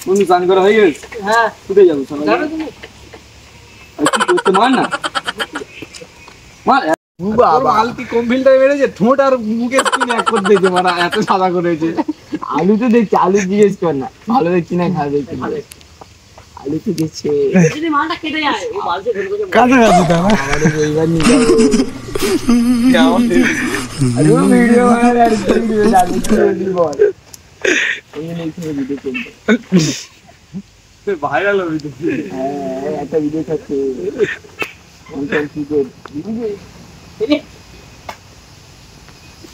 বন্ধু স্নান করা হয়ে গেছে? হ্যাঁ। কোথায় যাবো সবাই? যাবে তুমি? কি করতে মার না মার। বাবা আলতি কম ফিল্টার মেরেছে, ঠোঁট আর মুখের স্কিন এক করে দিয়েছে, মারা এত সাদা করেছে। আলু তো দেখছি, আলু জিজ্ঞেস কর না ভালো দেখছি না খারাপ দেখছি। আলু তো দেখছে যদি মালটা কেটে যায় ও বালতি ঢেলে দেবে। কাছাকাছি তো আমাদের পরিবার নিয়ে যাবো। আরে ও ভিডিও বানালে আর কি ভিডিও যাবে কি বলবি বল। এই নেই ভিডিও করতে ভাইরাল হবে তো। হ্যাঁ একটা ভিডিও থাকছে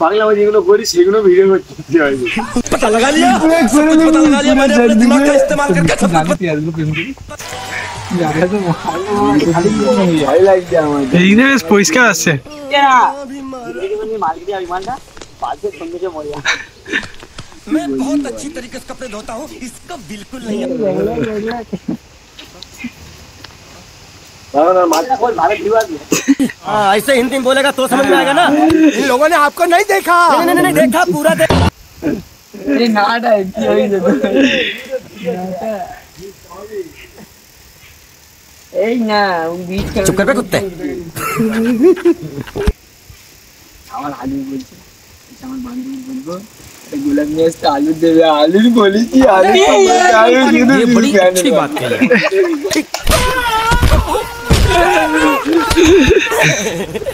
বাংলা যেগুলো করি সেগুলো ভিডিও করতে হয়। पता लगा लिया मैंने अपने दिमाग का इस्तेमाल करके सब कुछ ভালো লাগছে আমার। এইখানে বেশ পরিষ্কার আসছে। মালিক দিয়ে ওই মালটা বালতি সঙ্গে যে মরিয়া। मैं बहुत अच्छी तरीके से कपड़े धोता हूँ, इसका बिल्कुल नहीं है। हाँ ऐसे हिंदी में बोलेगा तो समझ में आएगा ना। इन लोगों ने आपको नहीं देखा। नहीं देखा, पूरा देखा। এই নাটা কি হইছে এই না বিচ করে चुप कर बे कुत्ते। আমার আলু বলছে আমার বান্ধবী বলবো গোলাপ নিয়ে আসতে আলু দেবে, আলুর বলেছি আলু ये बड़ी अच्छी बात कही।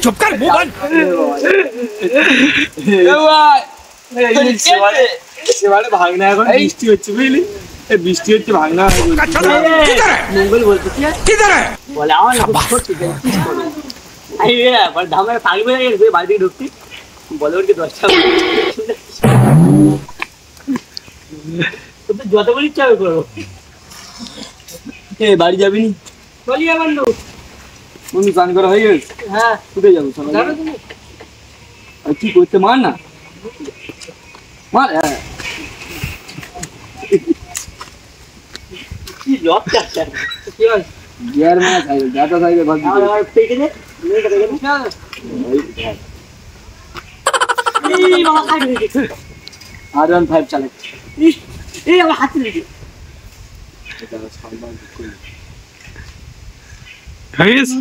चुप कर मुंह बंद। সেবারে ভাগনা এখন বৃষ্টি হচ্ছে বুঝলি, এই বৃষ্টি হচ্ছে ভাগনা মঙ্গল বলতে কি किधर है? বলে আমার না ছোট ঠিক আছে আই রে বল ধামে পাগল হয়ে গেছে বাড়ি থেকে ঢুকতি বলে ওর কি 10টা তো যত বলি চাবে করো এ বাড়ি যাবি নি? চলি আবার নো। বন্ধু স্নান করা হয়ে গেছে? হ্যাঁ। কোথায় যাবো সবাই? যাবে তুমি? আর কি করতে মার না মার। কি লজ্জা কি হয় গিয়ার মারা সাইকেল দাদা সাইকেল ভাগ আমার পেটে দে নিয়ে করে গেল এই বাবা খাই দিয়েছে R15 চালাচ্ছে। এই আমার হাতে লেগে হয়ে গেছে।